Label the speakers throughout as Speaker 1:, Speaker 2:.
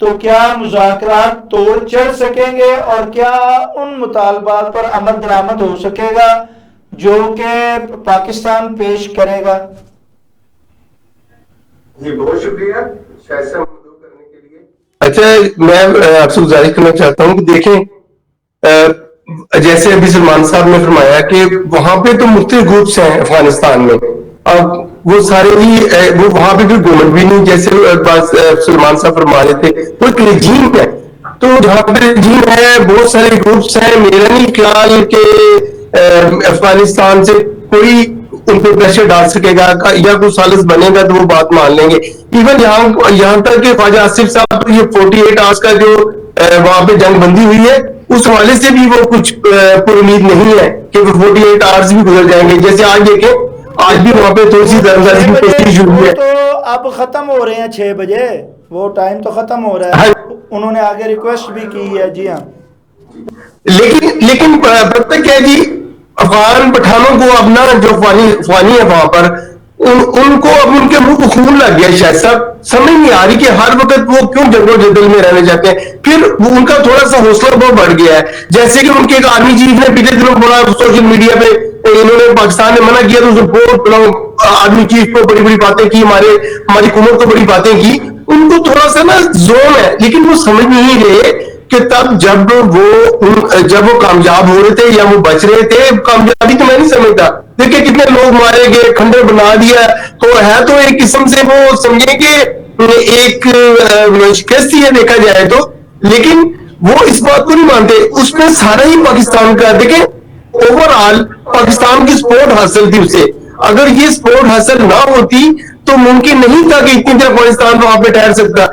Speaker 1: تو کیا مذاکرات توڑ چڑھ سکیں گے اور کیا ان مطالبات پر عمل درآمد ہو سکے گا جو کہ پاکستان پیش کرے گا؟
Speaker 2: جی بہت شکریہ شاید سے مدعو کرنے کے لیے۔
Speaker 3: اچھا، میں آپ سے گزارش کرنا چاہتا ہوں کہ دیکھیں، جیسے ابھی سلمان صاحب نے فرمایا کہ وہاں پہ تو مختلف گروپس ہیں افغانستان میں، اب وہ سارے ہی وہ وہاں پہ کوئی گورنمنٹ بھی نہیں، جیسے سلمان صاحب فرما رہے تھے، وہ ایک رجیم ہے، تو جہاں پہ رجیم ہے بہت سارے گروپس ہیں، میرا نہیں خیال کہ افغانستان سے کوئی ان پہ پریشر ڈال سکے گا یا کوئی سالس بنے گا تو وہ بات مان لیں گے۔ ایون یہاں تک کہ خواجہ آصف صاحب یہ 48 آورس کا جو وہاں پہ جنگ بندی ہوئی ہے، اس حوالے سے بھی وہ کچھ پر امید نہیں ہے کہ وہ 48 آورس بھی گزر جائیں گے۔ جیسے آج دیکھیں، آج بھی وہاں پہ تھوڑی سی درگزر کی کوشش ہوئی ہے،
Speaker 1: تو اب ختم ہو رہے ہیں 6 بجے، وہ ٹائم تو ختم ہو رہا ہے، انہوں نے آگے ریکویسٹ بھی کی ہے۔ جی ہاں،
Speaker 3: لیکن پتہ کیا جی، افغان پٹھانوں کو اپنا جو فوانی ہے وہاں پر، ان کو اب ان کے منہ کو خون لگ گیا، شاید صاحب سمجھ نہیں آ رہی کہ ہر وقت وہ کیوں جنگ و جدل میں رہنے جاتے ہیں۔ پھر ان کا تھوڑا سا حوصلہ بہت بڑھ گیا ہے، جیسے کہ ان کے ایک آرمی چیف نے پچھلے دنوں بڑا سوشل میڈیا پہ انہوں نے پاکستان نے منع کیا تو اس نے بہت بڑا آرمی چیف کو بڑی بڑی باتیں کی، ہماری حکومت کو بڑی باتیں کی۔ ان کو تھوڑا سا نا زوم ہے، لیکن وہ سمجھ نہیں رہے کہ تب جب وہ کامیاب ہو رہے تھے یا وہ بچ رہے تھے، کامیابی تو میں نہیں سمجھتا، دیکھیں کتنے لوگ مارے گئے، کھنڈر بنا دیا، تو ہے تو ایک قسم سے وہ سمجھیں کہ ایک شکست ہی ہے دیکھا جائے تو، لیکن وہ اس بات کو نہیں مانتے۔ اس میں سارا ہی پاکستان کا، دیکھیں اوور آل پاکستان کی سپورٹ حاصل تھی اسے، اگر یہ سپورٹ حاصل نہ ہوتی تو ممکن نہیں تھا کہ اتنی دیر پاکستان وہاں پہ ٹھہر سکتا۔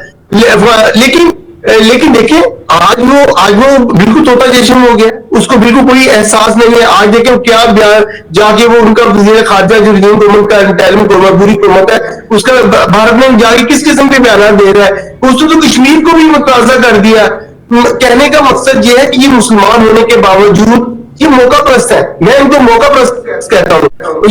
Speaker 3: لیکن دیکھیں آج وہ بالکل طوطا جیشن ہو گیا، اس کو بالکل کوئی احساس نہیں ہے۔ آج دیکھیں کیا بیان جا کے وہ ان کا وزیر خارجہ جو رجوع گورنمنٹ کا انٹرم گورنمنٹ پوری حکومت ہے اس کا بھارت میں جا کے کس قسم کے بیانات دے رہا ہے، اس نے تو کشمیر کو بھی متنازع کر دیا۔ کہنے کا مقصد یہ ہے کہ یہ مسلمان ہونے کے باوجود یہ موقع پرست ہے، میں ان کو موقع پرست کہتا ہوں۔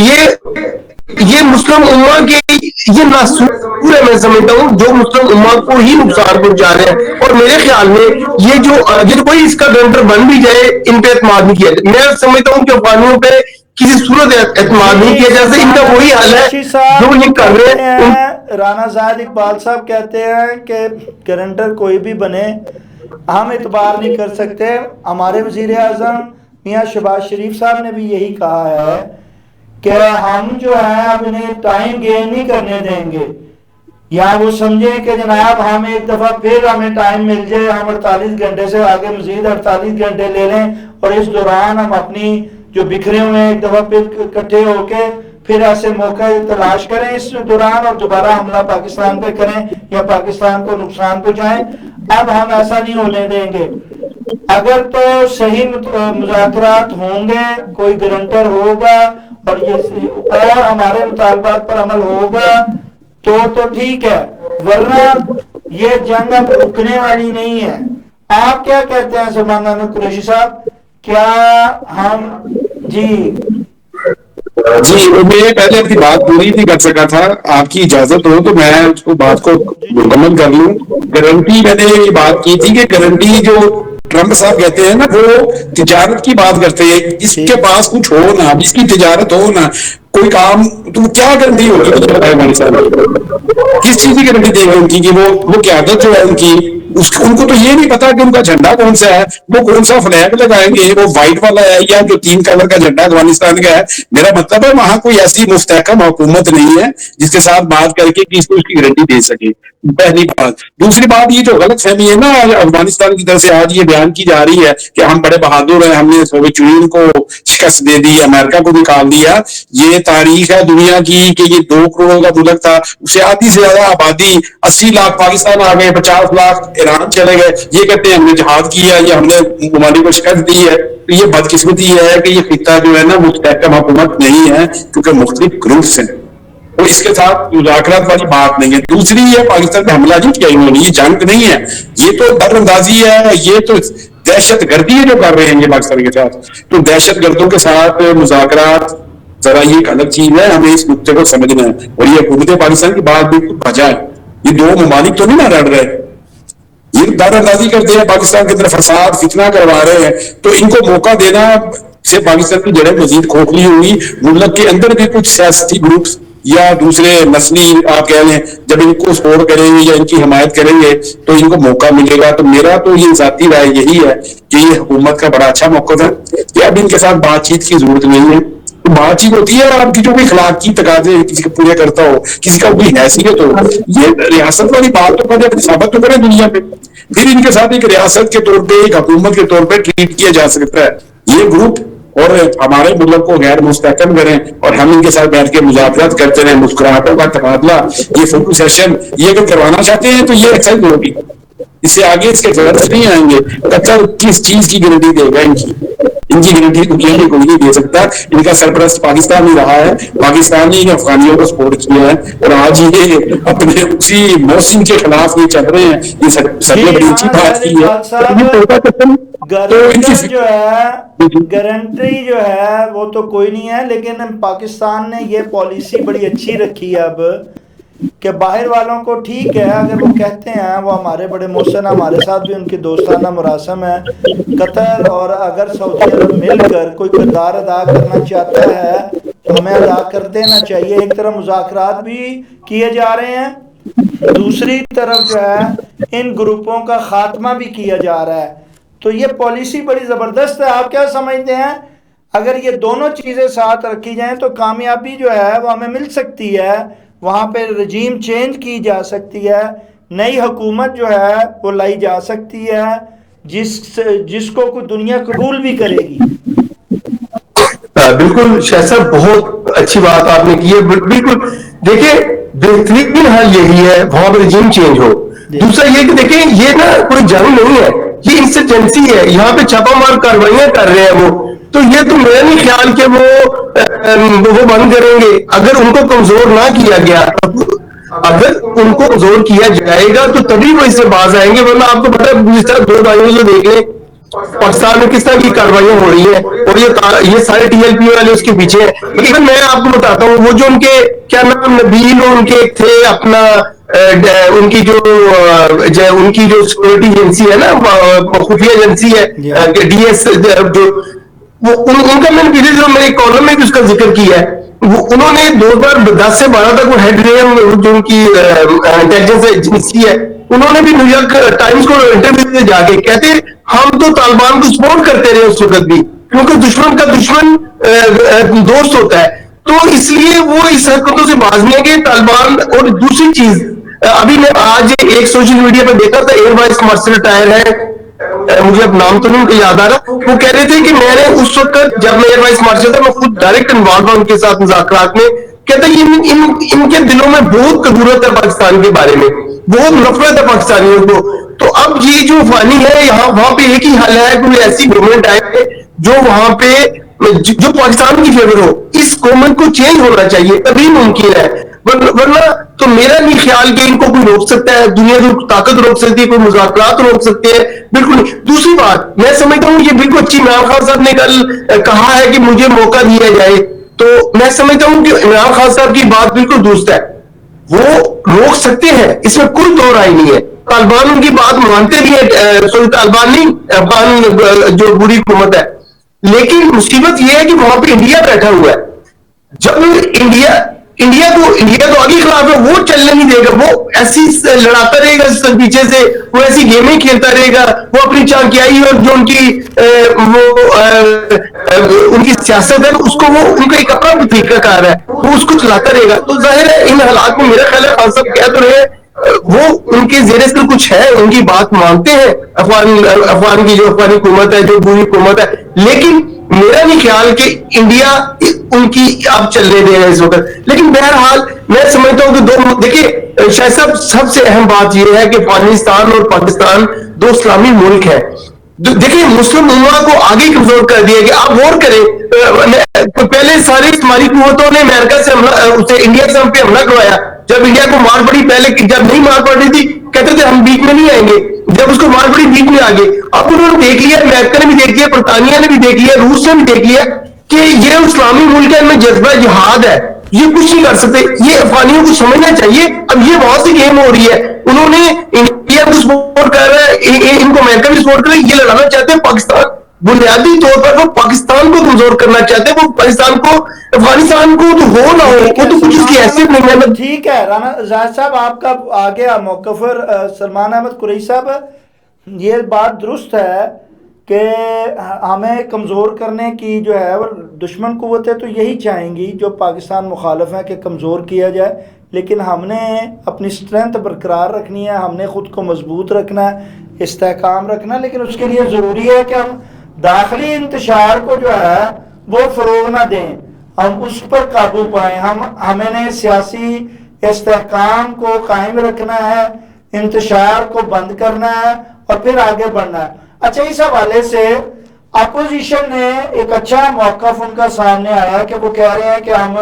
Speaker 3: یہ مسلم امہ کے یہ ناسور ہے، میں سمجھتا ہوں جو مسلم امہ کو ہی نقصان پہنچا رہے ہیں، اور میرے خیال میں یہ جو کوئی اس کا گرنٹر بن بھی جائے ان پہ اعتماد نہیں کیا جائے۔ میں سمجھتا ہوں کہ افغانیوں پہ کسی صورت اعتماد نہیں کیا جیسے ان کا وہی حال ہے جو یہ کر رہے ہیں۔
Speaker 1: رانا زاہد اقبال صاحب کہتے ہیں کہ گرنٹر کوئی بھی بنے ہم اعتبار نہیں کر سکتے۔ ہمارے وزیر اعظم میاں شہباز شریف صاحب نے بھی یہی کہا ہے کہ ہم جو ہے اپنے ٹائم گین نہیں کرنے دیں گے، یا وہ سمجھیں کہ جناب ہم ایک دفعہ پھر ہمیں ٹائم مل جائے، ہم 48 گھنٹے سے آگے مزید 48 گھنٹے لے لیں اور اس دوران ہم اپنی جو بکھرے ہوئے ہیں ایک دفعہ پھر اکٹھے ہو کے پھر ایسے موقع تلاش کریں اس دوران اور دوبارہ حملہ پاکستان پہ کریں یا پاکستان کو نقصان پہنچائیں۔ اب ہم ایسا نہیں ہونے دیں گے۔ اگر تو صحیح مذاکرات ہوں گے، کوئی گرنٹر ہوگا اور ہمارے مطالبات پر عمل ہوگا تو ٹھیک ہے، ورنہ یہ جنگ اب رکنے والی نہیں ہے۔ آپ کیا کہتے ہیں سلمان احمد قریشی صاحب؟ کیا ہم جی
Speaker 4: میں پہلے اپنی بات پوری نہیں کر سکا تھا، آپ کی اجازت ہو تو میں اس کو بات کو مکمل کر لوں۔ گارنٹی میں نے یہ بات کی تھی کہ گارنٹی جو ٹرمپ صاحب کہتے ہیں نا وہ تجارت کی بات کرتے ہیں، اس کے پاس کچھ ہو نہ، اس کی تجارت ہو نہ، کوئی کام تو کیا گارنٹی ہوگی؟ کس چیز کی گارنٹی دیں گے ان کی کہ وہ قیادت جو ہے ان کی، ان کو تو یہ نہیں پتا کہ ان کا جھنڈا کون سا ہے، وہ کون سا فلیگ لگائیں گے، وہ وائٹ والا ہے یا جو 3 کلر کا جھنڈا افغانستان کا ہے۔ میرا مطلب ہے وہاں کوئی ایسی مستحکم حکومت نہیں ہے جس کے ساتھ بات کر کے اس کو اس کی گارنٹی دے سکے، پہلی بات۔ دوسری بات، یہ جو غلط فہمی ہے نا افغانستان کی طرف سے آج یہ بیان کی جا رہی ہے کہ ہم بڑے بہادر ہیں، ہم نے سوویت یونین کو شکست دے دی، امریکہ کو نکال دیا۔ یہ تاریخ ہے دنیا کی کہ یہ 2 کروڑ کا ملک تھا، اسے آدھی سے زیادہ آبادی 80 لاکھ پاکستان آ گئے، 50 لاکھ ایران چلے گئے۔ یہ کہتے ہیں ہم نے جہاد کیا یا ہم نے ممالک کو شکست دی ہے، تو یہ بدقسمتی ہے کہ یہ خطہ جو ہے نا مستحکم حکومت نہیں ہے کیونکہ مختلف گروپس ہیں، اور اس کے ساتھ مذاکرات والی بات نہیں ہے۔ دوسری یہ پاکستان پہ حملہ نہیں کیا انہوں نے، یہ جنگ نہیں ہے، یہ تو در اندازی ہے، یہ تو دہشت گردی ہے جو کر رہے ہیں یہ پاکستان کے ساتھ۔ تو دہشت گردوں کے ساتھ مذاکرات ذرا یہ ایک الگ چیز ہے، ہمیں اس نقطے کو سمجھنا ہے۔ اور یہ حکومت پاکستان کی بات بالکل بجا ہے، یہ 2 ممالک تو نہیں نہ لڑ رہے، دار اندازی کرتے ہیں پاکستان کی طرف فساد فتنہ کروا رہے ہیں، تو ان کو موقع دینا سے پاکستان کی جڑیں مزید کھوکھلی ہوئی. ملک کے اندر بھی کچھ سیاسی گروپس یا دوسرے نسلی آپ کہہ لیں جب ان کو سپورٹ کریں گے یا ان کی حمایت کریں گے تو ان کو موقع ملے گا. تو میرا تو یہ ذاتی رائے یہی ہے کہ یہ حکومت کا بڑا اچھا موقع ہے کہ اب ان کے ساتھ بات چیت کی ضرورت نہیں ہے. بات چیت ہوتی ہے آپ کی جو بھی اخلاقی تقاضے کسی کو پورے کرتا ہو، کسی کا کوئی حیثیت ہو، یہ ریاست والی بات تو کریں، اپنی ثابت تو کریں دنیا پہ، پھر ان کے ساتھ ایک ریاست کے طور پہ ایک حکومت کے طور پہ ٹریٹ کیا جا سکتا ہے. یہ گروپ اور ہمارے ملک کو غیر مستحکم کریں اور ہم ان کے ساتھ بیٹھ کے مذاکرات کرتے رہیں، مسکراہٹوں کا تبادلہ، یہ فوٹو سیشن یہ اگر کروانا چاہتے ہیں تو یہ ایکسائز ہوگی. اس سے آگے اس کے غلط نہیں آئیں گے. قطر کس چیز کی گارنٹی دے گا؟ ان کی گارنٹی دنیا میں کوئی نہیں دے سکتا. ان کا سرپرست پاکستان ہی رہا ہے، پاکستان ہی افغانیوں کو سپورٹ کیا ہے اور آج یہ اپنے اسی محسن کے خلاف یہ چل رہے ہیں. یہ سب نے بڑی اچھی بات کی ہے.
Speaker 1: گارنٹی جو ہے وہ تو کوئی نہیں ہے، لیکن پاکستان نے یہ پالیسی بڑی اچھی رکھی ہے اب کہ باہر والوں کو ٹھیک ہے اگر وہ کہتے ہیں وہ ہمارے بڑے محسن، ہمارے ساتھ بھی ان کی دوستانہ مراسم ہے. قطر اور اگر سعودی عرب مل کر کوئی کردار ادا کرنا چاہتا ہے تو ہمیں ادا کر دینا چاہیے. ایک طرف مذاکرات بھی کیے جا رہے ہیں، دوسری طرف جو ہے ان گروپوں کا خاتمہ بھی کیا جا رہا ہے. تو یہ پالیسی بڑی زبردست ہے. آپ کیا سمجھتے ہیں اگر یہ دونوں چیزیں ساتھ رکھی جائیں تو کامیابی جو ہے وہ ہمیں مل سکتی ہے، وہاں پہ رجیم چینج کی جا سکتی ہے، نئی حکومت جو ہے وہ لائی جا سکتی ہے جس کو کوئی دنیا قبول بھی کرے گی.
Speaker 3: بالکل شاہ صاحب، بہت اچھی بات آپ نے کی ہے. بالکل دیکھیں بہترین حل یہی ہے وہاں پہ رجیم چینج ہو. دوسرا یہ کہ دیکھیں یہ نا کوئی جنگ نہیں ہے، یہ انسرجنسی ہے. یہاں پہ چھاپا مار کاروائیاں کر رہے ہیں وہ، تو یہ تو میرا نہیں خیال کہ وہ بند کریں گے اگر ان کو کمزور نہ کیا گیا. اگر ان کو کمزور کیا جائے گا تو تبھی وہ اس سے باز آئیں گے، ورنہ آپ کو پتا ہے جس طرح دو بھائیوں سے دیکھ لیں پاکستان میں کس طرح کی کاروائیاں ہو رہی ہیں اور یہ سارے ٹی ایل پی والے اس کے پیچھے ہیں. لیکن میں آپ کو بتاتا ہوں وہ جو ان کے کیا نام نبیل ان کے تھے اپنا ان کی جو سیکورٹی ایجنسی ہے نا، خفیہ ایجنسی ہے ڈی ایس، جو ان کا میں نے پچھلے دنوں میرے کالم میں بھی اس کا ذکر کیا ہے. انہوں نے 2010 سے 12 تک وہ ہیڈ رہے ہیں جو ان کی انٹیلیجنس ایجنسی ہے. انہوں نے بھی نیو یارک ٹائمز کو انٹرویو میں جا کے کہتے ہم تو طالبان کو سپورٹ کرتے رہے اس وقت بھی، کیونکہ دشمن کا دشمن دوست ہوتا ہے. تو اس لیے وہ اس حرکتوں سے باز نہیں ہے کہ طالبان. اور دوسری چیز ابھی میں آج ایک سوشل میڈیا پہ دیکھا تھا، ایئر وائس مارشل ریٹائر ہے، مجھے اب نام تو نہیں یاد آ رہا، وہ کہہ رہے تھے کہ میں نے اس وقت جب میں ایئر وائس مارشل تھا میں خود ڈائریکٹ انوالو ہوں ان کے ساتھ مذاکرات میں. کہتے ہیں ان کے دلوں میں بہت کدورت ہے پاکستان کے بارے میں، بہت نفرت ہے پاکستانیوں کو. تو اب یہ جو فانی ہے وہاں پہ ایک ہی حل ہے، کوئی ایسی گورنمنٹ آئے جو وہاں پہ جو پاکستان کی فیور ہو. اس گورنمنٹ کو چینج ہونا چاہیے تبھی ممکن ہے، ورنہ تو میرا نہیں خیال کہ ان کو کوئی روک سکتا ہے. دنیا کی طاقت روک سکتی ہے، کوئی مذاکرات روک سکتے ہیں، بالکل نہیں. دوسری بات میں سمجھتا ہوں یہ بالکل اچھی عمران خان صاحب نے کل کہا ہے کہ مجھے موقع دیا جائے، تو میں سمجھتا ہوں کہ عمران خان صاحب کی بات بالکل درست ہے. وہ روک سکتے ہیں، اس میں کوئی دو رائے نہیں ہے. طالبان ان کی بات مانتے بھی ہیں، طالبان نہیں، افغان جو بری حکومت ہے. لیکن مصیبت یہ ہے کہ وہاں پہ انڈیا بیٹھا ہوا ہے. جب انڈیا تو آگے خلاف ہے، وہ چلنے نہیں دے گا، وہ ایسی لڑاتا رہے گا پیچھے سے، وہ ایسی گیمیں کھیلتا رہے گا. وہ اپنی چانکیائی اور جو ان کی سیاست ہے اس کو وہ ان کا ایک اپنا طریقہ کار ہے، وہ اس کو چلاتا رہے گا. تو ظاہر ہے ان حالات میں میرا خیال ہے خان صاحب کہہ تو رہے وہ ان کے زیر اثر کچھ ہے، ان کی بات مانتے ہیں افغان کی جو افغانی حکومت ہے، جو بری حکومت ہے. لیکن میرا نہیں خیال کہ انڈیا ان کی اب چلنے دے رہا ہے اس وقت. لیکن بہرحال میں سمجھتا ہوں کہ دیکھیں شاہ صاحب سب سے اہم بات یہ ہے کہ افغانستان اور پاکستان دو اسلامی ملک ہیں. دیکھیں مسلم امہ کو آگے کمزور کر دیا کہ آپ غور کریں، پہلے ساری ہماری قوتوں نے امریکہ سے انڈیا سے ہم پہ حملہ کروایا. جب انڈیا کو مار پڑی، پہلے جب نہیں مار پڑ رہی تھی کہتے تھے ہم بیچ میں نہیں آئیں گے، جب اس کو مار پڑی بیچ میں آگے. اب انہوں نے دیکھ لیا، امریکہ نے بھی دیکھ لیا، برطانیہ نے بھی دیکھ لیا، روس نے بھی دیکھ لیا کہ یہ اسلامی ملک ہے، ان میں جذبہ جہاد ہے، یہ کچھ نہیں کر سکتے. یہ افغانیوں کو سمجھنا چاہیے. اب یہ بہت سی گیم ہو رہی ہے، انہوں نے انڈیا کو سپورٹ کر رہا ہے، وسفوٹ کریں, یہ لڑانا چاہتے ہیں پاکستان, بنیادی طور پر وہ پاکستان کو کمزور کرنا چاہتے ہیں, وہ پاکستان کو, افغانستان کو تو ہو نہ ہو, وہ تو کچھ اس کی حیثیت نہیں ہے.
Speaker 1: ٹھیک ہے رانا زاہد صاحب, آپ کا آگے موقف سلمان احمد قریشی صاحب, یہ بات درست ہے کہ ہمیں کمزور کرنے کی جو ہے وہ دشمن قوتیں تو یہی چاہیں گی جو پاکستان مخالف ہیں کہ کمزور کیا جائے, لیکن ہم نے اپنی اسٹرینتھ برقرار رکھنی ہے, ہم نے خود کو مضبوط رکھنا ہے, استحکام رکھنا ہے, لیکن اس کے لیے ضروری ہے کہ ہم داخلی انتشار کو جو ہے وہ فروغ نہ دیں, ہم اس پر قابو پائیں. ہمیں نے سیاسی استحکام کو قائم رکھنا ہے, انتشار کو بند کرنا ہے اور پھر آگے بڑھنا ہے. اچھا, اس حوالے سے اپوزیشن نے ایک اچھا موقف ان کا سامنے آیا کہ وہ کہہ رہے ہیں کہ ہم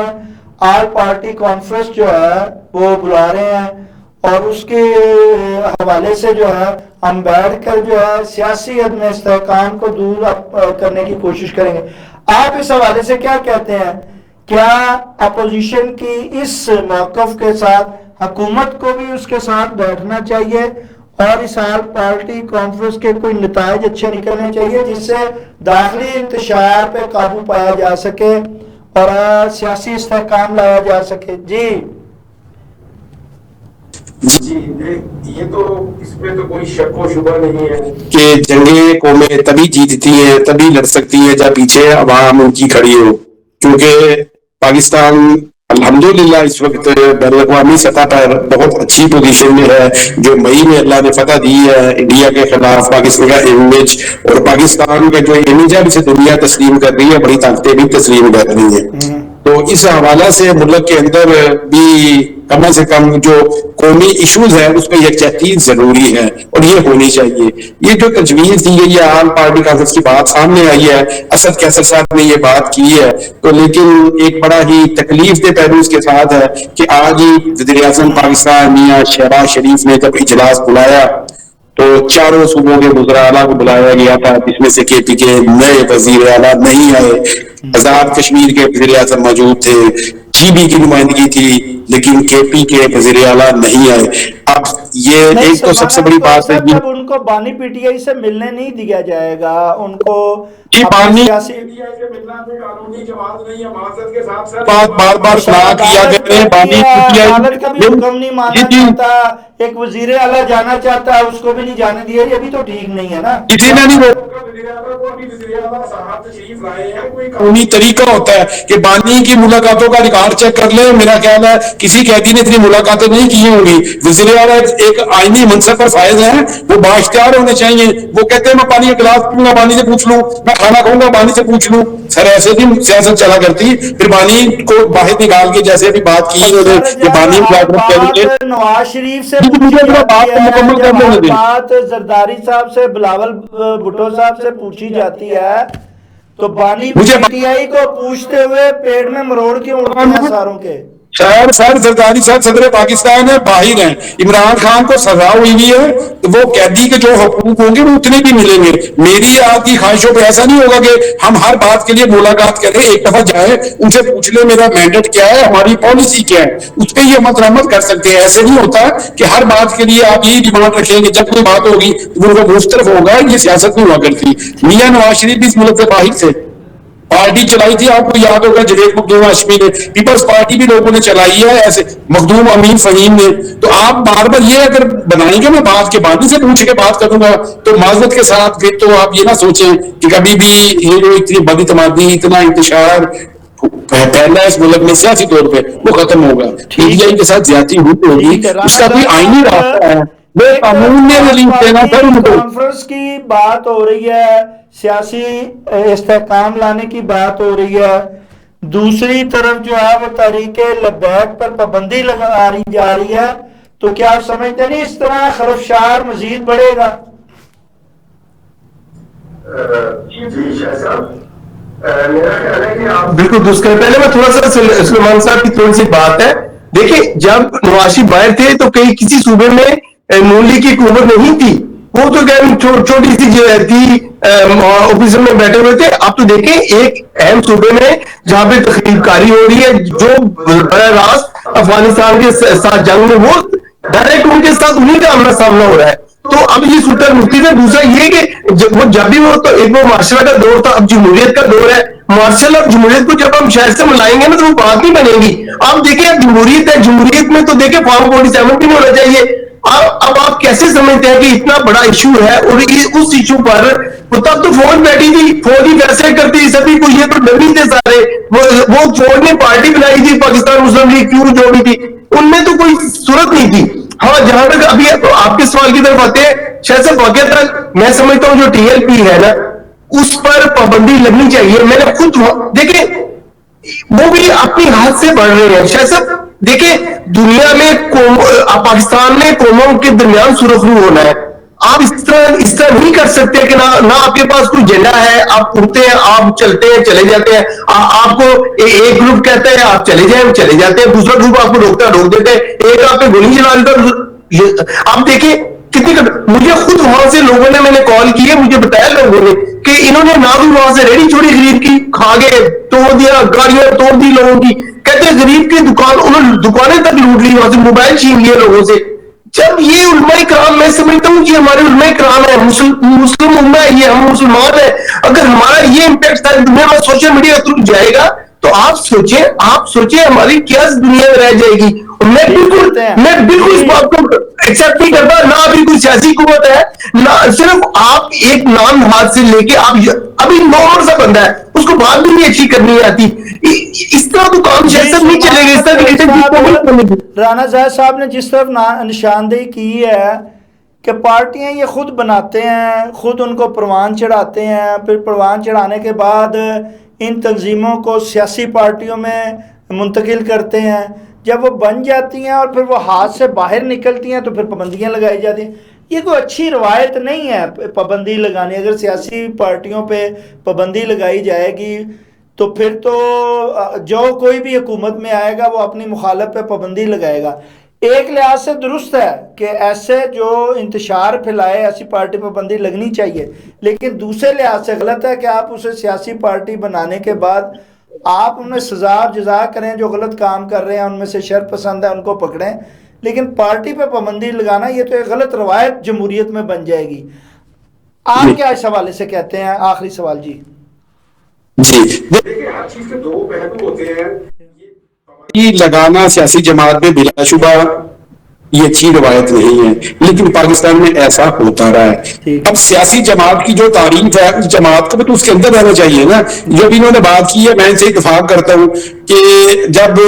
Speaker 1: آل پارٹی کانفرنس جو ہے وہ بلا رہے ہیں اور اس کے حوالے سے جو ہے ہم بیٹھ کر جو ہے سیاسی عدم استحکام کو دور کرنے کی کوشش کریں گے. آپ اس حوالے سے کیا کہتے ہیں؟ کیا اپوزیشن کی اس موقف کے ساتھ حکومت کو بھی اس کے ساتھ بیٹھنا چاہیے اور اس آل پارٹی کانفرنس کے کوئی نتائج اچھے نکلنے چاہیے جس سے داخلی انتشار پہ قابو پایا جا سکے اور سیاسی استحکام لایا جا سکے؟ جی
Speaker 2: یہ تو اس میں تو کوئی شک و شبہ نہیں ہے
Speaker 4: کہ جنگیں قومیں تبھی جیتتی ہیں, تبھی لڑ سکتی ہیں جب پیچھے عوام ان کی کھڑی ہو, کیونکہ پاکستان الحمدللہ اس وقت بین الاقوامی سطح پر بہت اچھی پوزیشن میں ہے. جو مئی میں اللہ نے فتح دی ہے انڈیا کے خلاف, پاکستان کا امیج اور پاکستان کا جو امیج ہے اسے دنیا تسلیم کر رہی ہے, بڑی طاقتیں بھی تسلیم کر رہی ہیں. تو اس حوالہ سے ملک کے اندر بھی کم از کم جو قومی ایشوز ہیں اس میں یکجہتی ضروری ہے اور یہ ہونی چاہیے. یہ جو تجویز دی گئی ہے آل پارٹی کانفرنس کی بات سامنے آئی ہے, اسد کیسر صاحب نے یہ بات کی ہے, تو لیکن ایک بڑا ہی تکلیف دہ پہلو اس کے ساتھ ہے کہ آج ہی وزیر اعظم پاکستان میاں شہباز شریف نے جب اجلاس بلایا تو چاروں صوبوں کے وزراء اعلیٰ کو بلایا گیا تھا, جس میں سے کے پی کے نئے وزیر اعلیٰ نہیں آئے. آزاد کشمیر کے وزیر اعظم موجود تھے, جی بی کی نمائندگی تھی, لیکن کے پی کے وزیر اعلیٰ نہیں آئے. اب یہ ایک تو سب سے بڑی بات ہے,
Speaker 1: ان کو بانی پی ٹی آئی سے ملنے نہیں دیا جائے گا, ان کو
Speaker 4: جی بانی بات بار بار سنا کیا گئے, بانی پی ٹی
Speaker 1: عدالت کا بھی حکم نہیں ماننا
Speaker 4: آئی
Speaker 1: چاہتا, ایک وزیر اعلیٰ جانا چاہتا ہے اس کو بھی نہیں جانے دیا, یہ بھی تو ٹھیک نہیں ہے نا.
Speaker 4: کسی نے نہیں قومی طریقہ ہوتا ہے کہ بانی کی ملاقاتوں کا ریکارڈ چیک کر لیں. میرا خیال ہے کسی قیدی نے اتنی ملاقاتیں نہیں کی ہوں گی. وزیر اعلیٰ ایک آئینی منصب پر فائز ہیں, وہ بااختیار ہونے چاہیے. وہ کہتے ہیں میں پانی کا گلاس پیوں گا بانی سے پوچھ لوں, میں کھانا کھاؤں گا بانی سے پوچھ لوں. سر ایسے بھی سیاست چلا کرتی, پھر بانی کو باہر نکال کے جیسے بھی بات کی انہوں نے کہ بانی
Speaker 1: نواز شریف سے بات زرداری صاحب سے, بلاول بھٹو صاحب سے پوچھی جاتی ہے تو بانی پی ٹی آئی کو پوچھتے ہوئے پیٹ میں مروڑ کیوں اڑتے ہیں ساروں کے؟
Speaker 4: شاید سر زرداری صاحب صدر پاکستان ہے, باہر ہیں. عمران خان کو سزا ہوئی ہوئی ہے, وہ قیدی کے جو حقوق ہوں گے وہ اتنے بھی ملیں گے. میری آپ کی خواہشوں پہ ایسا نہیں ہوگا کہ ہم ہر بات کے لیے ملاقات کریں, ایک دفعہ جائیں ان سے پوچھ لیں میرا مینڈیٹ کیا ہے, ہماری پالیسی کیا ہے, اس پہ یہ مت کر سکتے ہیں. ایسے نہیں ہوتا کہ ہر بات کے لیے آپ یہی ڈیمانڈ رکھیں گے, جب کوئی بات ہوگی وہ مختلف ہوگا. یہ سیاست نہیں ہوا کرتی. میاں نواز شریف بھی اس ملک سے باہر سے پارٹی چلائی تھی, آپ کو یاد ہوگا جنید مخدوم ہاشمی نے, پیپلز پارٹی بھی لوگوں نے چلائی ہے, ایسے مخدوم امین فہیم نے. تو آپ بار بار یہ اگر بنائیں گے میں بات کے بانی سے پوچھ کے بات کروں گا تو معذرت کے ساتھ پھر تو آپ یہ نہ سوچیں کہ کبھی بھی یہ جو اتنی بڑی تمادی, اتنا انتشار پہلا اس ملک میں سیاسی طور پہ وہ ختم ہوگا. پی ٹی آئی کے ساتھ زیادتی ہوگی, اس کا کوئی آئینی راستہ ہے.
Speaker 1: کانفرنس کی بات ہو رہی ہے, سیاسی استحکام لانے کی بات ہو رہی ہے, دوسری طرف جو ہے وہ تحریک لبیک پر پابندی لگائی جا رہی ہے, تو کیا آپ سمجھتے نہیں اس طرح خرفشار مزید بڑھے گا؟
Speaker 2: جی شاہ صاحب, میرا خیال ہے کہ آپ
Speaker 3: بالکل درست کریں. پہلے میں تھوڑا سا سلیمان صاحب کی تھوڑی سی بات ہے. دیکھیں جب نواز شریف باہر تھے تو کسی صوبے میں نون لیگ کی حکومت نہیں تھی, وہ تو چھوٹی سی جو تھی اپوزیشن میں بیٹھے ہوئے تھے. اب تو دیکھیں ایک اہم صوبے میں جہاں پہ تخریب کاری ہو رہی ہے, جو براہ راست افغانستان کے ساتھ جنگ میں وہ ڈائریکٹ ان کے ساتھ انہیں کا آمنا سامنا ہو رہا ہے. تو اب یہ سلطان مفتی سے دوسرا یہ کہ جب بھی وہ تو ایک وہ معاشرہ کا دور تھا, اب جمہوریت کا دور ہے. مارشل اور جمہوریت کو جب ہم شہر سے ملائیں گے نا تو وہ بات نہیں بنے گی. آپ دیکھیں جمہوریت ہے, جمہوریت میں تو دیکھیں فارم 47 بھی نہیں ہونا چاہیے. اب آپ کیسے سمجھتے ہیں کہ اتنا بڑا ایشو ہے اور اس ایشو پر تب تو فوج بیٹھی تھی, فوج ہی فیصلے کرتی سبھی کو, یہ تو ڈمی تھے سارے. وہ فوج نے پارٹی بنائی تھی پاکستان مسلم لیگ کیوں جو بھی تھی, ان میں تو کوئی صورت نہیں تھی. ہاں جہاں تک ابھی آپ کے سوال کی طرف آتے ہیں شاید صاحب, واقعات میں سمجھتا ہوں جو ٹی ایل پی ہے نا اس پر پابندی لگنی چاہیے. میں نے خود دیکھیں وہ بھی اپنی حد سے بڑھ رہے ہیں شاید صاحب. دیکھیں دنیا میں پاکستان میں قوموں کے درمیان سرخرو ہونا ہے. آپ اس طرح نہیں کر سکتے کہ نہ آپ کے پاس کوئی جھنڈا ہے, آپ اٹھتے ہیں آپ چلتے ہیں چلے جاتے ہیں. آپ کو ایک گروپ کہتا ہے آپ چلے جائیں چلے جاتے ہیں, دوسرا گروپ آپ کو روکتا روک دیتے ہیں, ایک آپ پہ گولی چلا دیتا. آپ دیکھیں کتنی مجھے خود وہاں سے لوگوں نے, میں نے کال کی ہے, مجھے بتایا لوگوں نے کہ انہوں نے نہ بھی وہاں سے ریڑی چوڑی خرید کی, کھا گئے, توڑ دیا, گاڑیاں توڑ دی لوگوں کی. کہتے ہیں غریب کی دکان, انہوں نے دکانیں تک لوٹ لی, وہاں سے موبائل چھین لیے لوگوں سے. جب یہ علماء کرام, میں سمجھتا ہوں کہ ہمارے علماء کرام ہے, مسلم امہ ہے, یہ ہم مسلمان ہیں. اگر ہمارا یہ امپیکٹ ساری دنیا میں سوشل میڈیا کے تھرو جائے گا تو آپ سوچیں ہماری کیا دنیا میں رہ جائے گی. میں بالکل اس بات کو ایکسپٹ نہیں کرتا. نہ ابھی کوئی سیاسی قوت ہے, نہ صرف آپ ایک نام ہاتھ سے لے کے آپ ابھی نارمل سا بندہ ہے, اس کو بات بھی نہیں اچھی کرنی آتی. اس طرح تو کام شاید نہیں چلے گا. اس طرح
Speaker 1: رانا زاہد صاحب نے جس طرف نشاندہی کی ہے کہ پارٹیاں یہ خود بناتے ہیں, خود ان کو پروان چڑھاتے ہیں, پھر پروان چڑھانے کے بعد ان تنظیموں کو سیاسی پارٹیوں میں منتقل کرتے ہیں. جب وہ بن جاتی ہیں اور پھر وہ ہاتھ سے باہر نکلتی ہیں تو پھر پابندیاں لگائی جاتی ہیں. یہ کوئی اچھی روایت نہیں ہے پابندی لگانے. اگر سیاسی پارٹیوں پہ پابندی لگائی جائے گی تو پھر تو جو کوئی بھی حکومت میں آئے گا وہ اپنی مخالف پہ پابندی لگائے گا. ایک لحاظ سے درست ہے کہ ایسے جو انتشار پھیلائے ایسی پارٹی پابندی لگنی چاہیے, لیکن دوسرے لحاظ سے غلط ہے کہ آپ اسے سیاسی پارٹی بنانے کے بعد آپ ان میں سزا اور جزا کریں. جو غلط کام کر رہے ہیں ان میں سے شر پسند ہے ان کو پکڑیں, لیکن پارٹی پہ پابندی لگانا یہ تو ایک غلط روایت جمہوریت میں بن جائے گی. آپ کیا اس حوالے سے کہتے ہیں؟ آخری سوال جی.
Speaker 2: دیکھیں ہر چیز کے دو پہلو ہوتے ہیں.
Speaker 4: لگانا سیاسی جماعت میں بلا شبہ یہ اچھی روایت نہیں ہے, لیکن پاکستان میں ایسا ہوتا رہا ہے. اب سیاسی جماعت کی جو تعریف ہے اس جماعت کو بھی تو اس کے اندر رہنا چاہیے نا. جو بھی انہوں نے بات کی ہے میں ان سے اتفاق کرتا ہوں کہ جب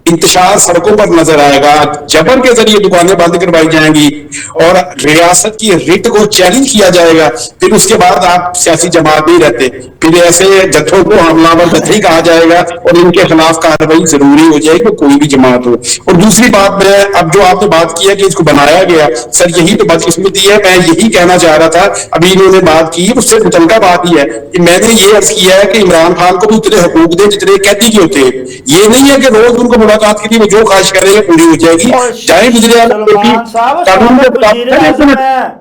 Speaker 4: انتشار سڑکوں پر نظر آئے گا, جبر کے ذریعے دکانیں بند کروائی جائیں گی اور ریاست کی ریٹ کو چیلنج کیا جائے گا, پھر اس کے بعد آپ سیاسی جماعت نہیں رہتے. پھر ایسے جتھوں کو حملہ ور جتھے کہا جائے گا اور ان کے خلاف کارروائی ضروری ہو جائے گی, کوئی بھی جماعت ہو. اور دوسری بات میں اب جو آپ نے بات کی ہے کہ اس کو بنایا گیا, سر یہی تو بدقسمتی ہے. میں یہی کہنا چاہ رہا تھا, ابھی انہوں نے بات کی اس سے متعلقہ بات ہی ہے کہ میں نے یہ عرض کیا ہے کہ عمران خان کو بھی اتنے حقوق دے جتنے قیدی کے ہوتے ہیں. یہ نہیں ہے کہ روز ان کو ملاقات کے لیے وہ جو خواہش کریں گے پوری ہو جائے گی. چاہے مجھے قانون کے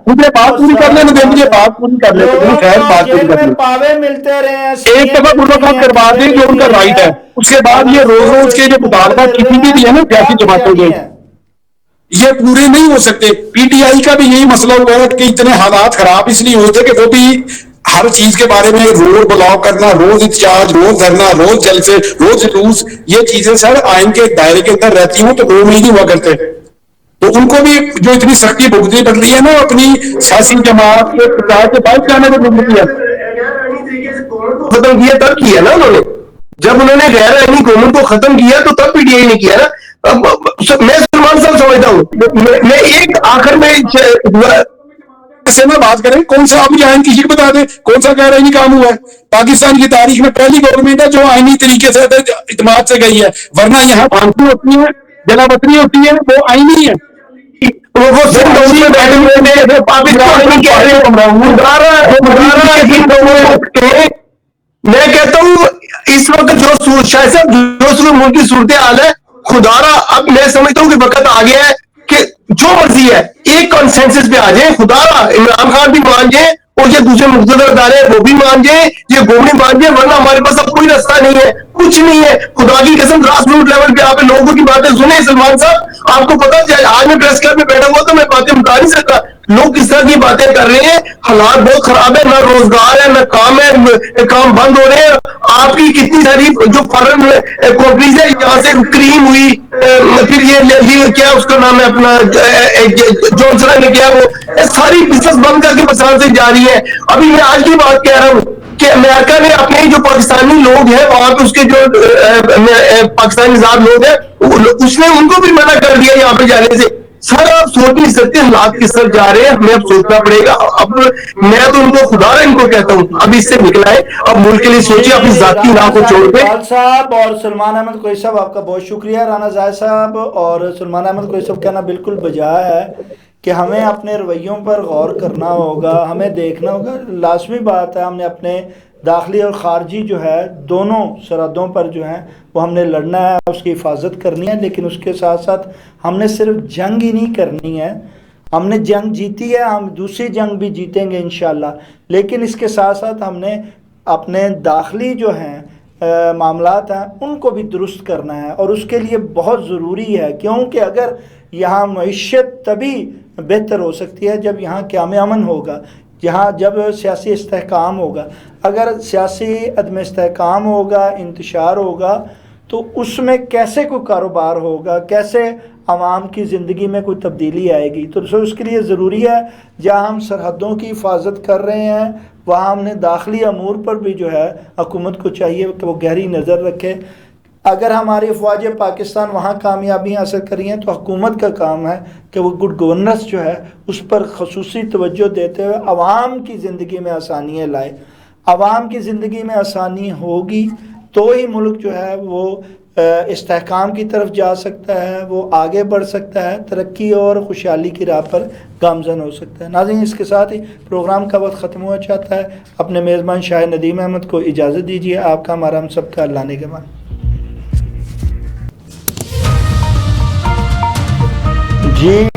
Speaker 4: مجھے بات پوری کر لینے دیں, مجھے بات پوری کر لیتے ہیں, خیر بات پوری کر لیں. ایک دفعہ ملاقات کروا دیں جو ان کا رائٹ ہے. اس کے بعد یہ روز روز کے جو مطالبات کسی بھی ہے نا سیاسی جماعتوں کے, یہ پورے نہیں ہو سکتے. پی ٹی آئی کا بھی یہی مسئلہ ہوا ہے کہ اتنے حالات خراب اس لیے ہوتے کہ وہ بھی ہر چیز کے بارے میں روڈ بلاک کرنا, روز احتجاج, روز دھرنا, روز جلسے, روز جلوس, یہ چیزیں سر آئین کے دائرے کے اندر رہتی ہوں تو 2 مہینے ہوا کرتے. تو ان کو بھی جو اتنی سختی بھگتنی پڑ رہی ہے نا اپنی سیاسی جماعت کے باہر جانے میں بھگتنی ہے.
Speaker 3: ختم کیا تب کیا نا انہوں نے, جب انہوں نے غیر آئینی قوموں کو ختم کیا تو تب پی ٹی آئی نے کیا نا. میں سلمان صاحب سمجھتا ہوں, میں ایک آخر میں
Speaker 4: سے میں بات کریں کون سا آپ آئین کسی کو بتا دیں کون سا غیر آئینی کام ہوا ہے. پاکستان کی تاریخ میں پہلی گورنمنٹ ہے جو آئینی طریقے سے اعتماد سے گئی ہے, ورنہ یہاں پانسی ہوتی ہے, جلا وطنی ہوتی ہے, وہ آئینی ہے.
Speaker 3: میں کہتا ہوں اس وقت جو شاید صاحب جو ملک کی صورتحال ہے خدا را, اب میں سمجھتا ہوں کہ وقت آ گیا ہے کہ جو مرضی ہے ایک کنسنسس پہ آ جائیں. خدا را عمران خان بھی مان جائیں اور یہ دوسرے مقتدر ادارے وہ بھی مان جائیں, یہ گورنمنٹ مان جائے, ورنہ ہمارے پاس اب کوئی راستہ نہیں ہے, کچھ نہیں ہے. خدا کی قسم گراس روٹ لیول پہ آپ لوگوں کی باتیں سنیں. سلمان صاحب آپ کو پتا آج میں پریس کلب میں بیٹھا ہوا تو میں باتیں بتا نہیں سکتا. لوگ کس طرح کی باتیں کر رہے ہیں. حالات بہت خراب ہے, نہ روزگار ہے, نہ کام ہے, کام بند ہو رہے ہیں. آپ کی کتنی ساری جو فارن کنٹریز ہے, یہاں سے کریم ہوئی, پھر یہ کیا اس کا نام ہے اپنا جانسن نے کیا, وہ ساری بزنس بند کر کے پاکستان سے جا رہی ہے. ابھی میں آج کی بات کہہ رہا ہوں کہ امریکہ نے اپنے جو پاکستانی لوگ ہیں وہاں پہ اس کے جو پاکستانی نژاد لوگ ہیں اس نے ان کو بھی منع کر دیا یہاں پہ جانے سے. سر آپ سوچ نہیں سکتے حالات کس طرح جا رہے ہیں, ہمیں اب سوچنا پڑے گا. اب میں تو ان کو خدا ان کو کہتا ہوں اب اس سے نکلا ہے, اب ملک کے لیے سوچیے, اپنی ذاتی نام کو چھوڑ کے.
Speaker 1: صاحب اور سلمان احمد کوئی صاحب آپ کا بہت شکریہ. رانا زاہد صاحب اور سلمان احمد کوئی صاحب کہنا بالکل بجا ہے کہ ہمیں اپنے رویوں پر غور کرنا ہوگا, ہمیں دیکھنا ہوگا. لازمی بات ہے ہم نے اپنے داخلی اور خارجی جو ہے دونوں سرحدوں پر جو ہیں وہ ہم نے لڑنا ہے, اس کی حفاظت کرنی ہے. لیکن اس کے ساتھ ساتھ ہم نے صرف جنگ ہی نہیں کرنی ہے, ہم نے جنگ جیتی ہے, ہم دوسری جنگ بھی جیتیں گے انشاءاللہ. لیکن اس کے ساتھ ساتھ ہم نے اپنے داخلی جو ہیں معاملات ہیں ان کو بھی درست کرنا ہے, اور اس کے لیے بہت ضروری ہے کیونکہ اگر یہاں معیشت تبھی بہتر ہو سکتی ہے جب یہاں قیام امن ہوگا, جہاں جب سیاسی استحکام ہوگا. اگر سیاسی عدم استحکام ہوگا, انتشار ہوگا, تو اس میں کیسے کوئی کاروبار ہوگا, کیسے عوام کی زندگی میں کوئی تبدیلی آئے گی. تو اس کے لیے ضروری ہے جہاں ہم سرحدوں کی حفاظت کر رہے ہیں وہاں ہم نے داخلی امور پر بھی جو ہے حکومت کو چاہیے کہ وہ گہری نظر رکھے. اگر ہماری افواج پاکستان وہاں کامیابی حاصل کری ہیں تو حکومت کا کام ہے کہ وہ گڈ گورننس جو ہے اس پر خصوصی توجہ دیتے ہوئے عوام کی زندگی میں آسانیاں لائے. عوام کی زندگی میں آسانی ہوگی تو ہی ملک جو ہے وہ استحکام کی طرف جا سکتا ہے, وہ آگے بڑھ سکتا ہے, ترقی اور خوشحالی کی راہ پر گامزن ہو سکتا ہے. ناظرین اس کے ساتھ ہی پروگرام کا وقت ختم ہوا چاہتا ہے. اپنے میزبان شاہ ندیم احمد کو اجازت دیجیے. آپ کا ہمارا ہم سب کا اللہ نگہبان. جی